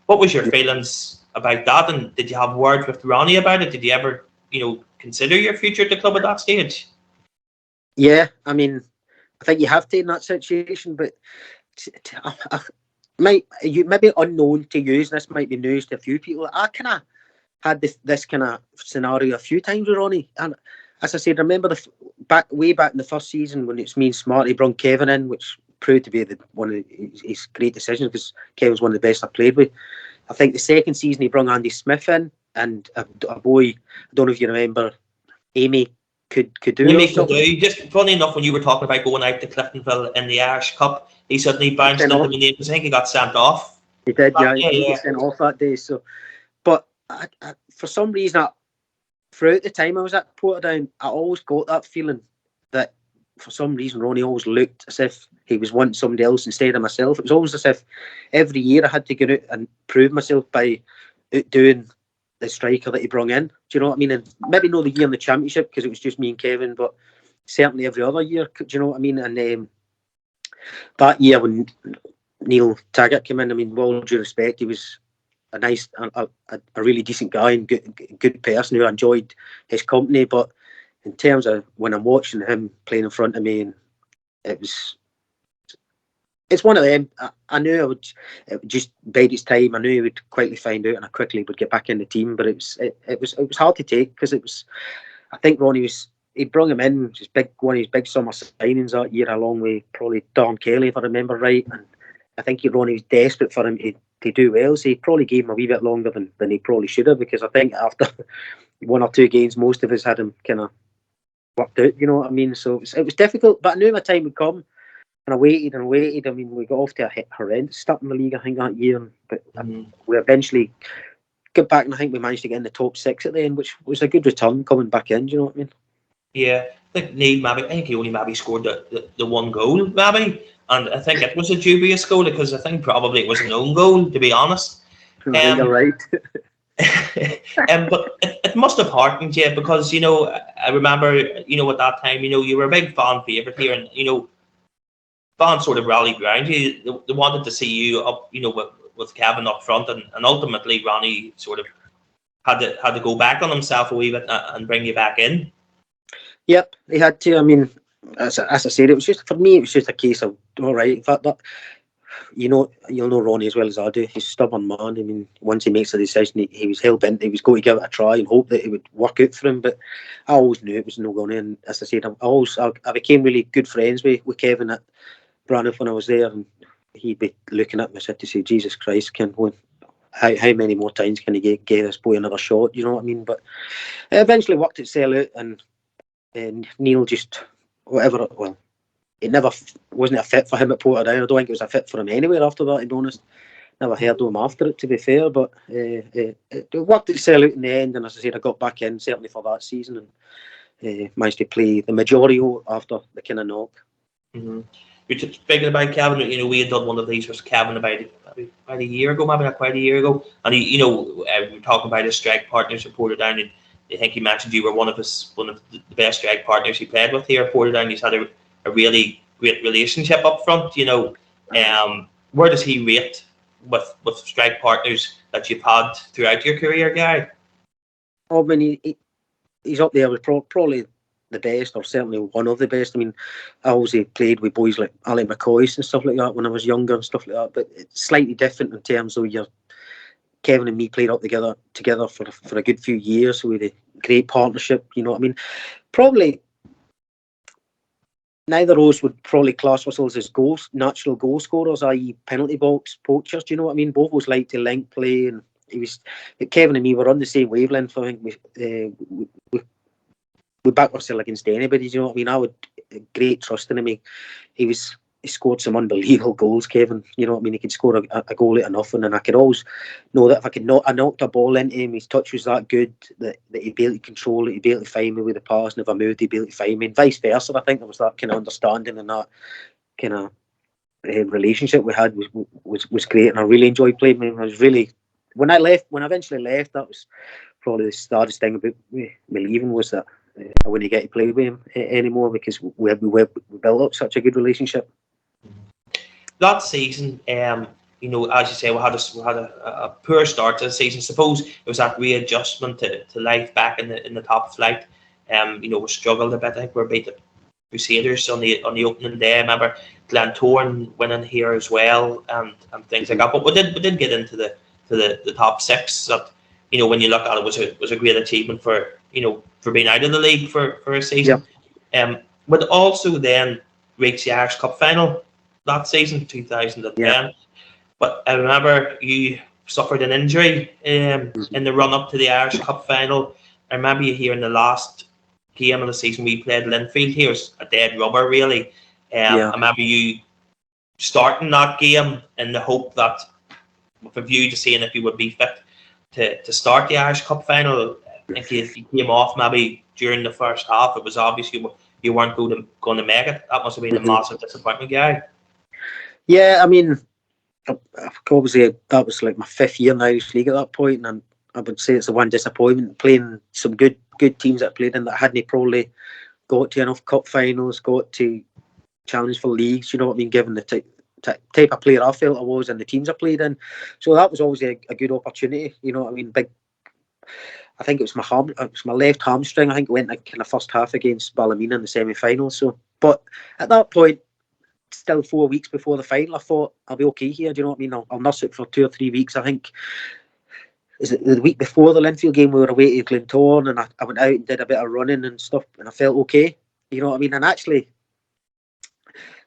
What was your feelings about that, and did you have words with Ronnie about it? Did you ever consider your future at the club at that stage? Yeah, I mean, I think you have to in that situation, but maybe unknown to you, and this might be news to a few people. I kind of had this kind of scenario a few times with Ronnie, and as I said, remember way back in the first season when it's me and Smarty brought Kevin in, which proved to be one of his great decisions because Kevin's one of the best I've played with. I think the second season he brought Andy Smith in, and a boy, I don't know if you remember, Amy could do it. Just funny enough, when you were talking about going out to Cliftonville in the Irish Cup, he suddenly bounced into the name because I think he got sent off. He did, he got sent off that day. So, but I, for some reason, throughout the time I was at Portadown, I always got that feeling that for some reason Ronnie always looked as if he was wanting somebody else instead of myself. It was always as if every year I had to go out and prove myself by outdoing the striker that he brought in. Do you know what I mean? And maybe not the year in the championship because it was just me and Kevin, but certainly every other year. Do you know what I mean? And that year when Neil Taggart came in, I mean, with all due respect, he was a nice, a really decent guy and good person who I enjoyed his company. But in terms of when I'm watching him playing in front of me, and it's one of them. I knew it would just bide its time. I knew he would quickly find out, and I quickly would get back in the team. But it was hard to take because it was. I think Ronnie he brought him in, just one of his big summer signings that year, along with probably Don Kelly, if I remember right. And I think Ronnie was desperate for him to do well, so he probably gave him a wee bit longer than he probably should have, because I think after 1 or 2 games, most of us had him kind of worked out. You know what I mean? So it was difficult, but I knew my time would come. And I waited and waited. I mean, we got off to a horrendous start in the league, I think, that year. But we eventually got back, and I think we managed to get in the top 6 at the end, which was a good return coming back in. Do you know what I mean? Yeah, I think Neil I think he only maybe scored the 1 goal, maybe. And I think it was a dubious goal because I think probably it was an own goal, to be honest. You're right. But it must have heartened you because, I remember, at that time, you were a big fan favourite here, and, fans sort of rallied around you. They wanted to see you up, with Kevin up front, and ultimately Ronnie sort of had to go back on himself a wee bit and bring you back in. Yep, he had to. I mean, as I said, it was just, for me, it was just a case of, all right, in fact, you'll know Ronnie as well as I do. He's a stubborn man. I mean, once he makes a decision, he was hell bent. He was going to give it a try and hope that it would work out for him. But I always knew it was no going in. And as I said, I became really good friends with Kevin at Braniff when I was there, and he'd be looking at me and said to say, Jesus Christ, how many more times can he get this boy another shot? You know what I mean? But it eventually worked itself out, and Neil just, it never wasn't a fit for him at Portadown. I don't think it was a fit for him anywhere after that, to be honest. Never heard of him after it, to be fair, but it worked itself out in the end, and as I said, I got back in, certainly for that season, and managed to play the majority after the kind of knock. Mm-hmm. You're speaking about Kevin, we had done one of these with Kevin about a year ago, maybe not quite a year ago, and we were talking about his strike partners at Portadown, and I think he mentioned you were one of the best strike partners he played with here at Portadown. He's had a really great relationship up front. Where does he rate with strike partners that you've had throughout your career, Gary? I mean, he's up there with probably the best, or certainly one of the best. I mean, I always played with boys like Alex McCoy and stuff like that when I was younger and stuff like that, but it's slightly different in terms of Kevin and me played up together for a good few years, so we had a great partnership. You know what I mean? Probably neither of us would probably class ourselves as natural goal scorers, i.e. penalty box poachers. Do you know what I mean? Both of us like to link play, and Kevin and me were on the same wavelength. I think we back ourselves against anybody. Do you know what I mean? I would great trust in him. He was he scored some unbelievable goals, Kevin. You know what I mean? He could score a goal out of nothing, and I could always know that if I knocked a ball into him, his touch was that good that he'd be able to control it, he'd be able to find me with the pass, and if I moved, he'd be able to find me, and vice versa. I think there was that kind of understanding and that kind of relationship we had was great, and I really enjoyed playing with him. I was really when I eventually left, that was probably the saddest thing about me leaving, was that I wouldn't get to play with him anymore, because we built up such a good relationship. That season, you know, as you say, we had a poor start to the season. Suppose it was that readjustment to life back in the top flight. You know, we struggled a bit. I think we beat the Crusaders on the opening day. I remember Glentoran winning here as well, and things like that. But we did get into the top six. That, you know, when you look at it, was a great achievement for, you know, for being out of the league for a season. Yep. But also then reached the Irish Cup final that season, 2010. Yep. But I remember you suffered an injury in the run up to the Irish Cup final. I remember you here in the last game of the season we played Linfield. Here was a dead rubber, really. I remember you starting that game in the hope that, with a view to seeing if you would be fit to start the Irish Cup final. If you came off maybe during the first half, it was obvious you weren't going to make it. That must have been a massive disappointment, Gary. Yeah, I mean, obviously that was like my 5th year in the Irish League at that point, and I would say it's the one disappointment, playing some good teams that I played in that hadn't probably got to enough cup finals, got to challenge for leagues, you know what I mean, given the type of player I felt I was and the teams I played in. So that was always a good opportunity, you know what I mean. I think it was my left hamstring. I think it went in the first half against Ballymena in the semi-final. So, but at that point, still 4 weeks before the final, I thought I'll be okay here. Do you know what I mean? I'll nurse it for 2 or 3 weeks. I think, is it the week before the Linfield game, we were away to Glentoran, and I went out and did a bit of running and stuff, and I felt okay. You know what I mean? And actually,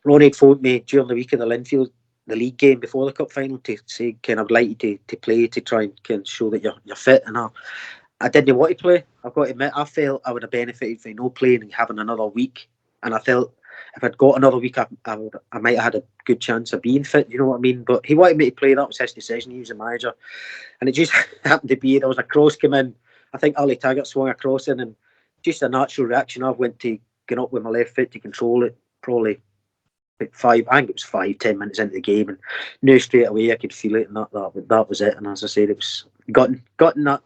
Ronnie had phoned me during the week of the Linfield, the league game before the cup final, to say, kind of like you to play, to try and kind of show that you're fit. And I didn't want to play. I've got to admit, I felt I would have benefited from no playing and having another week. And I felt if I'd got another week, I might have had a good chance of being fit. You know what I mean? But he wanted me to play. That was his decision. He was the manager, and it just happened to be there was a cross came in. I think Ali Taggart swung a cross in, and just a natural reaction. I went to get up with my left foot to control it. Probably I think it was 5-10 minutes into the game, and knew straight away I could feel it, and that was it. And as I said, it was gotten that.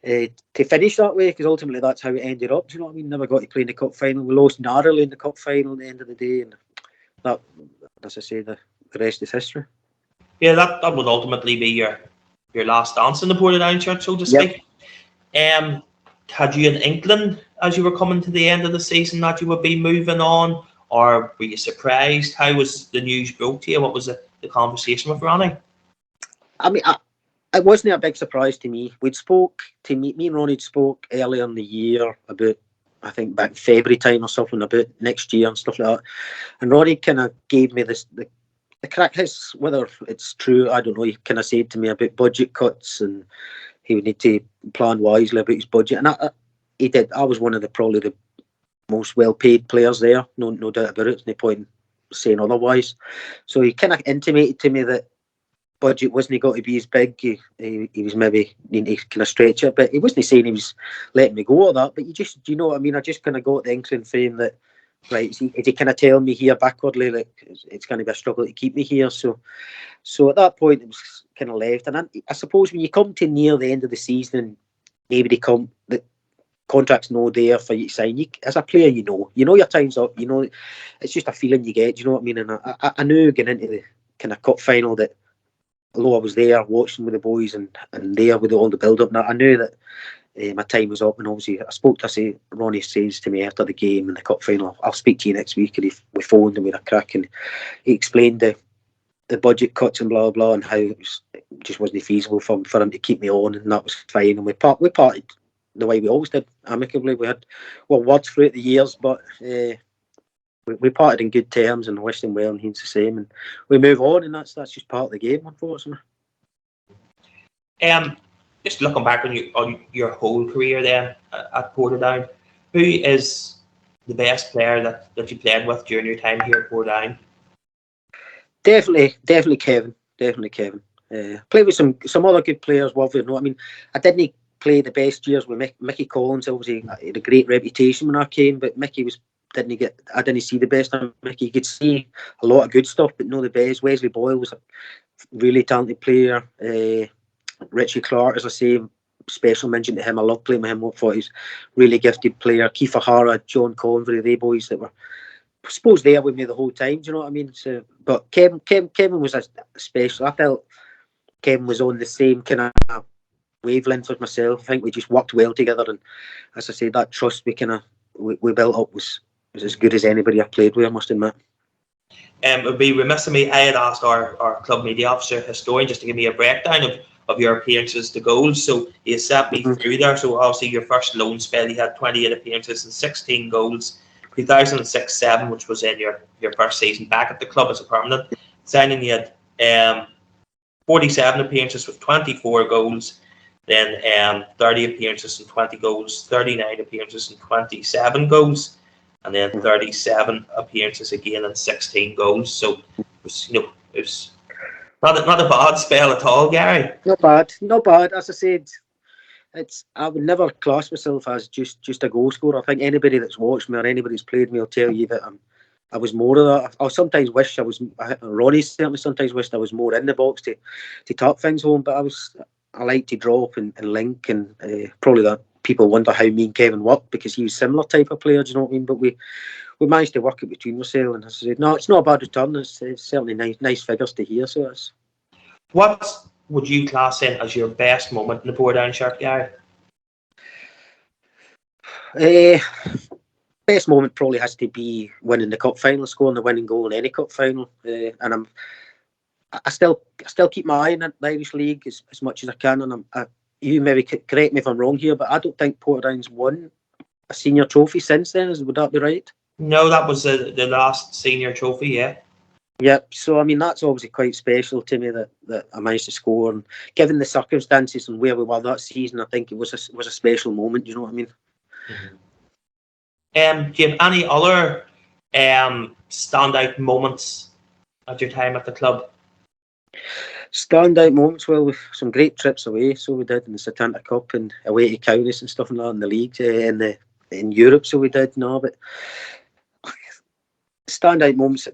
To finish that way, because ultimately that's how it ended up. Do you know what I mean? Never got to play in the cup final. We lost narrowly in the cup final at the end of the day, and that, as I say, the rest is history. Yeah, that would ultimately be your last dance in the Portadown shirt, so to speak. Yep. Had you an inkling as you were coming to the end of the season that you would be moving on, or were you surprised? How was the news brought to you? What was the conversation with Ronnie? I mean, it wasn't a big surprise to me. Me and Ronnie spoke earlier in the year about, I think back February time or something, about next year and stuff like that. And Ronnie kind of gave me the crack. Whether it's true, I don't know. He kind of said to me about budget cuts, and he would need to plan wisely about his budget. And he did. I was one of probably the most well-paid players there. No doubt about it. There's no point in saying otherwise. So he kind of intimated to me that budget wasn't going to be as big. He was maybe needing to kind of stretch it, but he wasn't saying he was letting me go or that. But you know what I mean? I just kind of got the inkling for him that, right, is he kind of telling me here backwardly that it's going to be a struggle to keep me here. So at that point, it was kind of left. And I suppose when you come to near the end of the season and maybe the contract's no there for you to sign, as a player, you know your time's up. You know, it's just a feeling you get. Do you know what I mean? And I knew getting into the kind of cup final that, although I was there watching with the boys and there with all the build-up, I knew that my time was up. And obviously, I spoke to Ronnie says to me after the game in the cup final, I'll speak to you next week. And we phoned and we had a crack, and he explained the budget cuts and blah, blah, and how it just wasn't feasible for him to keep me on, and that was fine. And we parted the way we always did, amicably. We had words throughout the years, but we parted in good terms, and I wished him well, and he's the same, and we move on, and that's just part of the game, unfortunately. Just looking back on your whole career then at Portadown, who is the best player that you played with during your time here at Portadown? Definitely Kevin. Definitely Kevin. Played with some other good players. Wolverine. No, I mean, I didn't play the best years with Mickey Collins. Obviously, he had a great reputation when I came, but Mickey was didn't get. I didn't see the best of Mickey. You could see a lot of good stuff, but no the best. Wesley Boyle was a really talented player. Richie Clark, as I say, special mention to him. I love playing with him. I thought he's really gifted player. Keith O'Hara, John Convery, they boys that were, I suppose, there with me the whole time. Do you know what I mean? So, but Kevin was a special. I felt Kevin was on the same kind of wavelength as myself. I think we just worked well together, and as I say, that trust we built up was as good as anybody I played with, I must admit. It would be remiss of me. I had asked our club media officer, historian, just to give me a breakdown of your appearances to goals. So he set me through there. So obviously your first loan spell, you had 28 appearances and 16 goals. 2006-07, which was in your first season back at the club as a permanent signing, you had 47 appearances with 24 goals. Then 30 appearances and 20 goals, 39 appearances and 27 goals, and then 37 appearances again and 16 goals. So it was, it was not a bad spell at all, Gary. Not bad. As I said, I would never class myself as just a goal scorer. I think anybody that's watched me or anybody that's played me will tell you that I was more of that. I sometimes wish I was. Ronnie certainly sometimes wished I was more in the box to tuck things home. But I like to drop and link, and probably that people wonder how me and Kevin worked because he was similar type of player. Do you know what I mean? But we managed to work it between ourselves. And as I said, no, it's not a bad return. It's certainly nice figures to hear. So it's. What would you class in as your best moment in the Portadown shirt, Gary? Best moment probably has to be winning the cup final, scoring the winning goal in any cup final, and I still keep my eye on the Irish League as much as I can. And you maybe correct me if I'm wrong here, but I don't think Portadown's won a senior trophy since then. Would that be right? No, that was the last senior trophy. Yeah. Yep. So I mean, that's obviously quite special to me that I managed to score, and given the circumstances and where we were that season, I think it was a special moment. You know what I mean? Mm-hmm. Do you have any other standout moments at your time at the club? Standout moments, well, with some great trips away. So we did in the Satanta Cup and away to Cowris and stuff like that in the league, in Europe. So we did, but standout moments,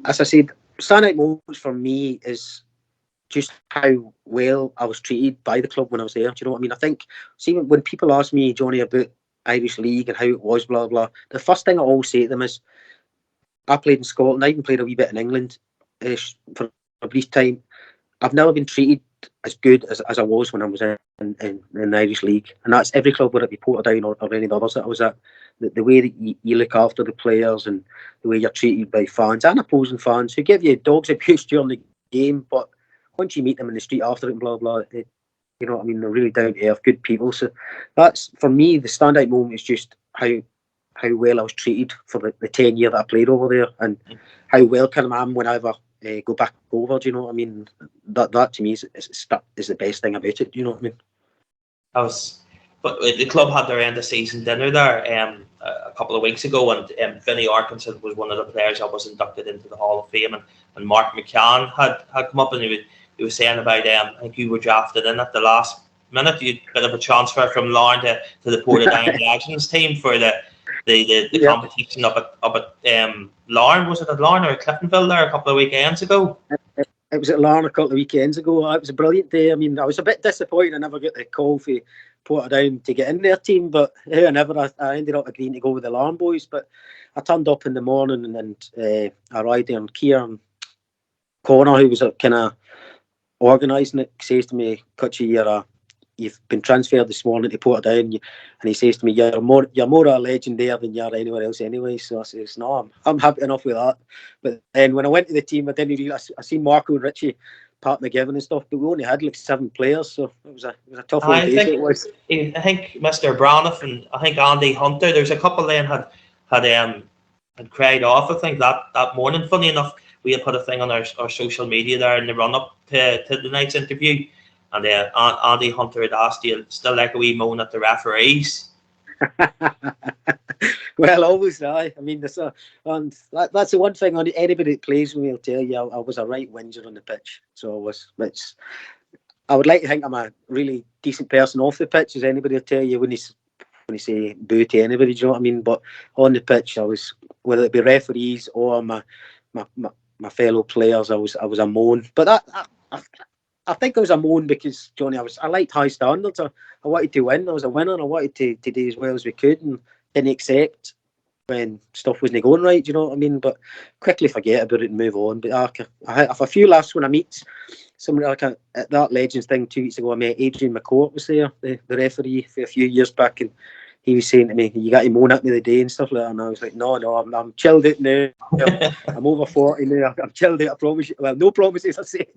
as I said, standout moments for me is just how well I was treated by the club when I was there. Do you know what I mean? I think, see, when people ask me, Jonny, about Irish League and how it was, blah, blah, the first thing I always say to them is, I played in Scotland, I even played a wee bit in England for a brief time. I've never been treated as good as I was when I was in the Irish League. And that's every club, whether it be Portadown or any of the others that I was at. The way that you look after the players and the way you're treated by fans and opposing fans who give you dog's abuse during the game, but once you meet them in the street after it and blah, blah, you know what I mean, they're really down to earth, good people. So that's, for me, the standout moment is just how well I was treated for the 10 years that I played over there, and how welcome I am whenever I go back over. Do you know what I mean? That to me is the best thing about it. Do you know what I mean? But the club had their end of season dinner there a couple of weeks ago, and Vinnie Arkinson was one of the players that was inducted into the Hall of Fame, and Mark McCann had come up, and he was saying about I think you were drafted in at the last minute. You bit of a transfer from Larne to the Portadown Legends team for the competition up at Larne. Was it at Larne or at Cliftonville there a couple of weekends ago? It was at Larne a couple of weekends ago. It was a brilliant day. I mean, I was a bit disappointed I never got the call for Portadown to get in their team, but I ended up agreeing to go with the Larne boys. But I turned up in the morning and I arrived there, and Kieran Connor, who was kind of organising it, says to me, "Cutchy, you've been transferred this morning to Portadown," and he says to me, "You're more a legend there than you are anywhere else anyway." So I says, "No, I'm happy enough with that." But then when I went to the team, I didn't realise, I seen Marco and Richie, Pat McGivern and stuff, but we only had like 7 players, so it was a tough one. I think Mr. Braniff and I think Andy Hunter, there's a couple then had cried off, I think, that morning. Funny enough, we had put a thing on our social media there in the run up to the night's interview, and Andy Hunter had asked, "Do you still like a wee moan at the referees?" Well, always I mean, and that's the one thing on anybody that plays with me will tell you. I was a right whinger on the pitch, so I was. I would like to think I'm a really decent person off the pitch, as anybody will tell you when you say boo to anybody. Do you know what I mean? But on the pitch, I was, whether it be referees or my fellow players, I was a moan. But I think I was a moan because, Johnny, I liked high standards. I wanted to win. I was a winner. And I wanted to do as well as we could, and didn't accept when stuff wasn't going right. Do you know what I mean? But quickly forget about it and move on. But I have a few laughs when I meet somebody like at that Legends thing 2 weeks ago. I met Adrian McCutcheon was there, the referee for a few years back, and he was saying to me, "You got to moan at me the day and stuff like that." And I was like, "No, I'm chilled out now. I'm over 40 now. I'm chilled out. I promise you." Well, no promises, I said.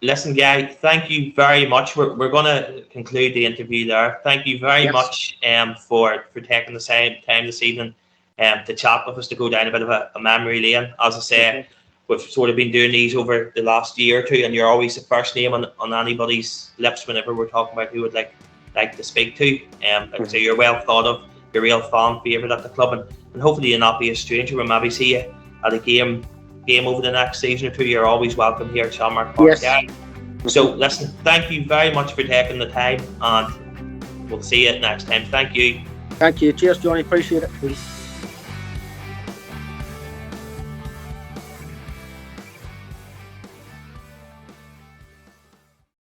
Listen, Gary, thank you very much. We're going to conclude the interview there. Thank you very much for taking the time this evening to chat with us, to go down a bit of a memory lane. As I say, we've sort of been doing these over the last year or two, and you're always the first name on anybody's lips whenever we're talking about who would like to speak to. So you're well thought of. You're a real fan favourite at the club, and hopefully you'll not be a stranger. We'll maybe see you at a game over the next season or two. You're always welcome here at Shamrock Park. Yes. So listen, thank you very much for taking the time, and we'll see you next time. Thank you. Thank you. Cheers, Johnny. Appreciate it.